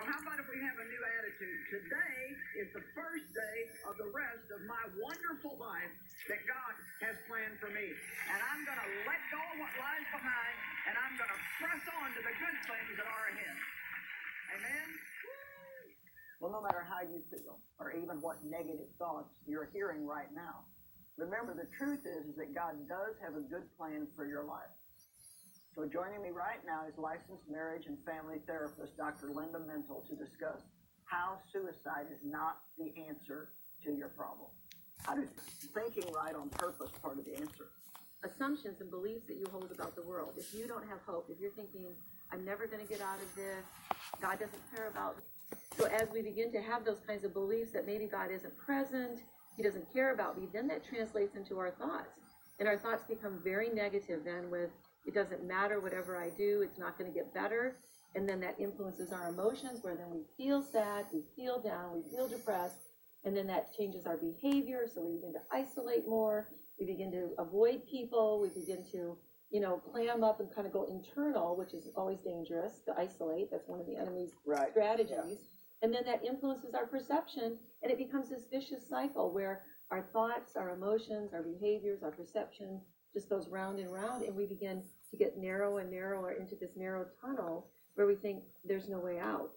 So how about if we have a new attitude? Today is the first day of the rest of my wonderful life that God has planned for me. And I'm going to let go of what lies behind, and I'm going to press on to the good things that are ahead. Amen? Well, no matter how you feel, or even what negative thoughts you're hearing right now, remember the truth is that God does have a good plan for your life. So joining me right now is licensed marriage and family therapist, Dr. Linda Mental, to discuss how suicide is not the answer to your problem. How does thinking right on purpose part of the answer? Assumptions and beliefs that you hold about the world. If you don't have hope, if you're thinking, I'm never going to get out of this, God doesn't care about me. So as we begin to have those kinds of beliefs that maybe God isn't present, he doesn't care about me, then that translates into our thoughts. And our thoughts become very negative then with, it doesn't matter whatever I do, it's not going to get better. And then that influences our emotions where then we feel sad, we feel down, we feel depressed. And then that changes our behavior. So we begin to isolate more. We begin to avoid people. We begin to, clam up and kind of go internal, which is always dangerous to isolate. That's one of the enemy's strategies. Yeah. And then that influences our perception, and it becomes this vicious cycle where our thoughts, our emotions, our behaviors, our perception just goes round and round, and we begin to get narrow and narrower into this narrow tunnel where we think there's no way out.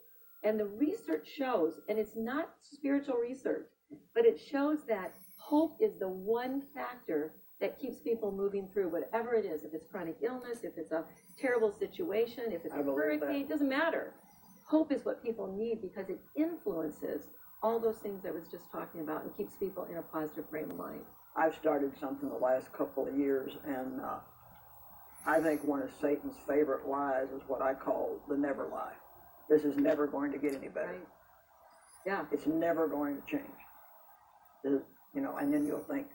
And the research shows, and it's not spiritual research, but it shows that hope is the one factor that keeps people moving through whatever it is. If it's chronic illness, if it's a terrible situation, if it's a hurricane, it doesn't matter. Hope is what people need because it influences all those things I was just talking about and keeps people in a positive frame of mind. I've started something the last couple of years, and I think one of Satan's favorite lies is what I call the never lie. This is never going to get any better. Right. Yeah. It's never going to change. And then you'll think,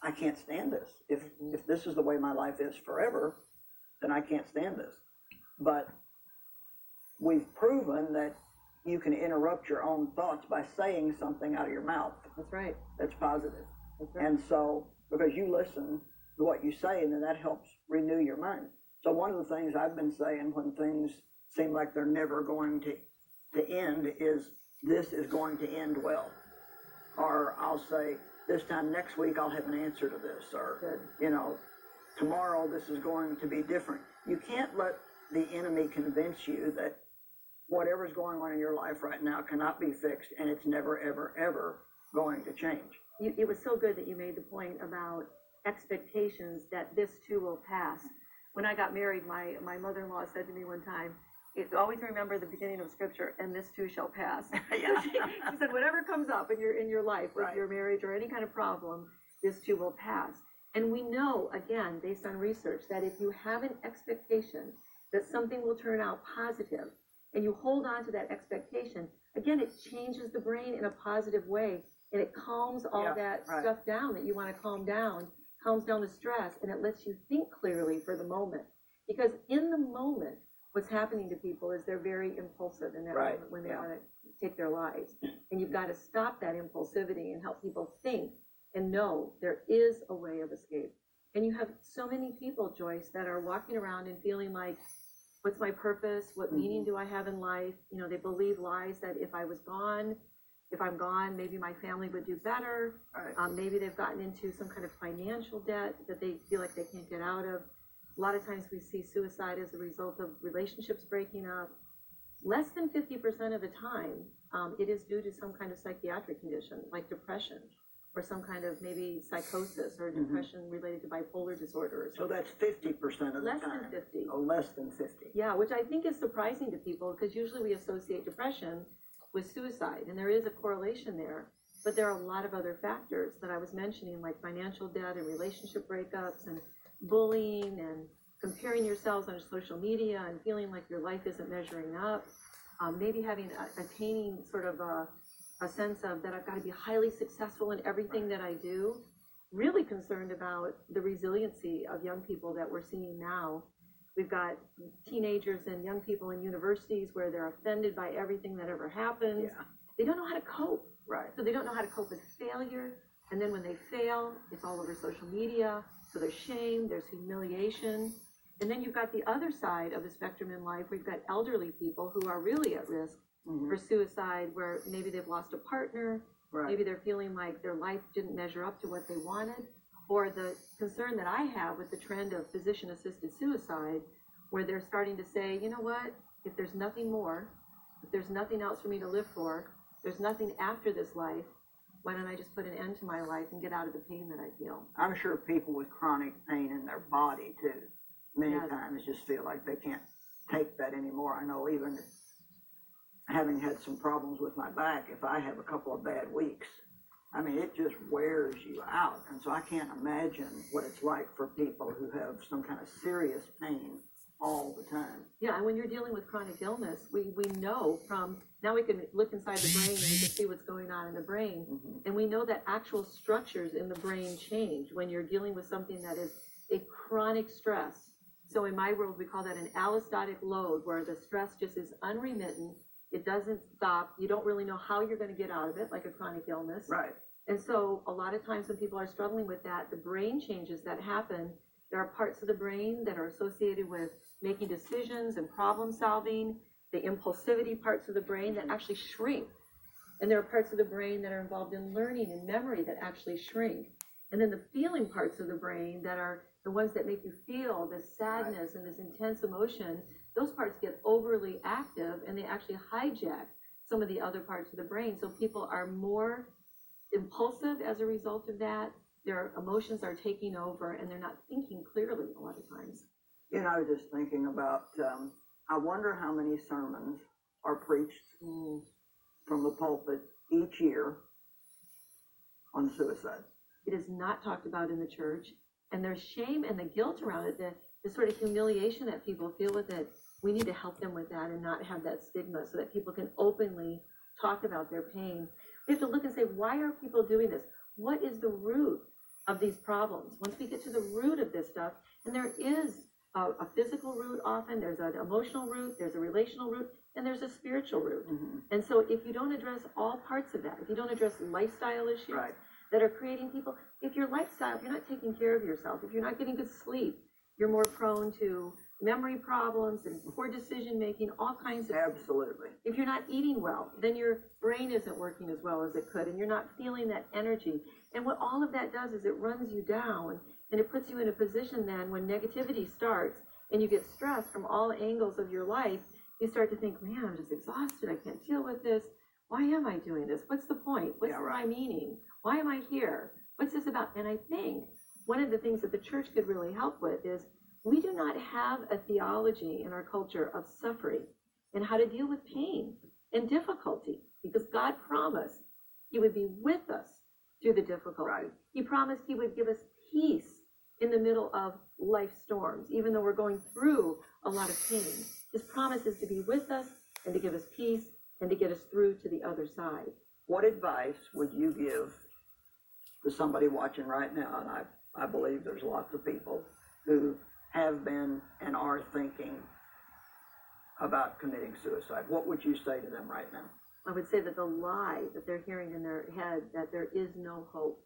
I can't stand this. If this is the way my life is forever, then I can't stand this. But we've proven that you can interrupt your own thoughts by saying something out of your mouth. That's right. That's positive. That's right. And so, because you listen to what you say, and then that helps renew your mind. So one of the things I've been saying when things seem like they're never going to end is, this is going to end well. Or I'll say, this time next week I'll have an answer to this. Or, tomorrow this is going to be different. You can't let the enemy convince you that whatever's going on in your life right now cannot be fixed, and it's never, ever, ever going to change. It was so good that you made the point about expectations that this too will pass. When I got married, my mother-in-law said to me one time, always remember the beginning of scripture, and this too shall pass. Yeah. She said, whatever comes up in your life with your marriage or any kind of problem, this too will pass. And we know, again, based on research, that if you have an expectation that something will turn out positive, and you hold on to that expectation, again, it changes the brain in a positive way, and it calms all that stuff down that you want to calm down, calms down the stress, and it lets you think clearly for the moment. Because in the moment, what's happening to people is they're very impulsive in that moment when they want to take their lives. And you've got to stop that impulsivity and help people think and know there is a way of escape. And you have so many people, Joyce, that are walking around and feeling like, what's my purpose? What meaning do I have in life? They believe lies that if I'm gone, maybe my family would do better. Right. Maybe they've gotten into some kind of financial debt that they feel like they can't get out of. A lot of times we see suicide as a result of relationships breaking up. Less than 50% of the time, it is due to some kind of psychiatric condition, like depression, or some kind of maybe psychosis or depression related to bipolar disorder. So that's 50% of the time. Less than 50. Oh, less than 50. Yeah, which I think is surprising to people, because usually we associate depression with suicide, and there is a correlation there. But there are a lot of other factors that I was mentioning, like financial debt and relationship breakups and bullying and comparing yourselves on social media and feeling like your life isn't measuring up. Maybe attaining sort of a sense of that I've got to be highly successful in everything that I do. Really concerned about the resiliency of young people that we're seeing now. We've got teenagers and young people in universities where they're offended by everything that ever happens. Yeah. They don't know how to cope. Right. So they don't know how to cope with failure. And then when they fail, it's all over social media. So there's shame, there's humiliation. And then you've got the other side of the spectrum in life where you've got elderly people who are really at risk for suicide, where maybe they've lost a partner, maybe they're feeling like their life didn't measure up to what they wanted, or the concern that I have with the trend of physician-assisted suicide, where they're starting to say, you know what, if there's nothing more, if there's nothing else for me to live for, there's nothing after this life, why don't I just put an end to my life and get out of the pain that I feel? I'm sure people with chronic pain in their body, too, many times just feel like they can't take that anymore. I know even having had some problems with my back, if I have a couple of bad weeks, I mean, it just wears you out. And so I can't imagine what it's like for people who have some kind of serious pain all the time. Yeah, and when you're dealing with chronic illness, we know from, now we can look inside the brain and we can see what's going on in the brain. And we know that actual structures in the brain change when you're dealing with something that is a chronic stress. So in my world, we call that an allostatic load, where the stress just is unremittent. It doesn't stop. You don't really know how you're going to get out of it, like a chronic illness. Right. And so a lot of times when people are struggling with that, the brain changes that happen, there are parts of the brain that are associated with making decisions and problem solving, the impulsivity parts of the brain that actually shrink. And there are parts of the brain that are involved in learning and memory that actually shrink. And then the feeling parts of the brain that are the ones that make you feel this sadness and this intense emotion, those parts get overly active and they actually hijack some of the other parts of the brain. So people are more impulsive as a result of that. Their emotions are taking over and they're not thinking clearly a lot of times. You know, I was just thinking about, I wonder how many sermons are preached from the pulpit each year on suicide. It is not talked about in the church, and there's shame and the guilt around it, the sort of humiliation that people feel with it. We need to help them with that and not have that stigma so that people can openly talk about their pain. We have to look and say, why are people doing this? What is the root of these problems? Once we get to the root of this stuff, and there is a physical root often, there's an emotional root, there's a relational root, and there's a spiritual root. And so if you don't address all parts of that, if you don't address lifestyle issues that are creating people, if your lifestyle, if you're not taking care of yourself, if you're not getting good sleep, you're more prone to memory problems and poor decision making, all kinds of Absolutely. If you're not eating well, then your brain isn't working as well as it could, and you're not feeling that energy. And what all of that does is it runs you down, and it puts you in a position then when negativity starts and you get stressed from all angles of your life, you start to think, man, I'm just exhausted. I can't deal with this. Why am I doing this? What's the point? What's my meaning? Why am I here? What's this about? And I think one of the things that the church could really help with is we do not have a theology in our culture of suffering and how to deal with pain and difficulty, because God promised he would be with us through the difficulty. He promised he would give us peace in the middle of life storms, even though we're going through a lot of pain. His promise is to be with us and to give us peace and to get us through to the other side. What advice would you give to somebody watching right now? And I believe there's lots of people who have been and are thinking about committing suicide. What would you say to them right now? I would say that the lie that they're hearing in their head, that there is no hope,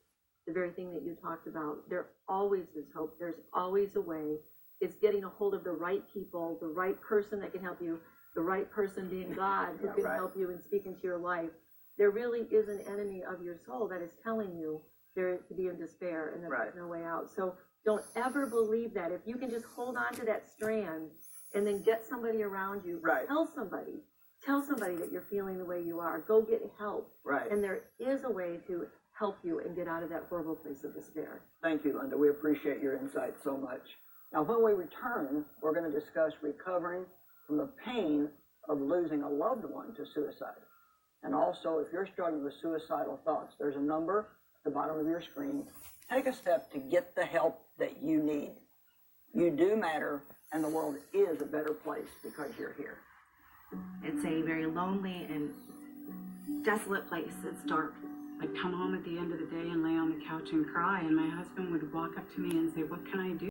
the very thing that you talked about, there always is hope. There's always a way. It's getting a hold of the right people, the right person that can help you, the right person being God who can help you and speak into your life. There really is an enemy of your soul that is telling you there to be in despair and that there's no way out. So don't ever believe that. If you can just hold on to that strand and then get somebody around you, tell somebody that you're feeling the way you are. Go get help. And there is a way to help you and get out of that horrible place of despair. Thank you, Linda. We appreciate your insight so much. Now, when we return, we're going to discuss recovering from the pain of losing a loved one to suicide. And also, if you're struggling with suicidal thoughts, there's a number at the bottom of your screen. Take a step to get the help that you need. You do matter, and the world is a better place because you're here. It's a very lonely and desolate place. It's dark. I'd come home at the end of the day and lay on the couch and cry, and my husband would walk up to me and say, "What can I do?"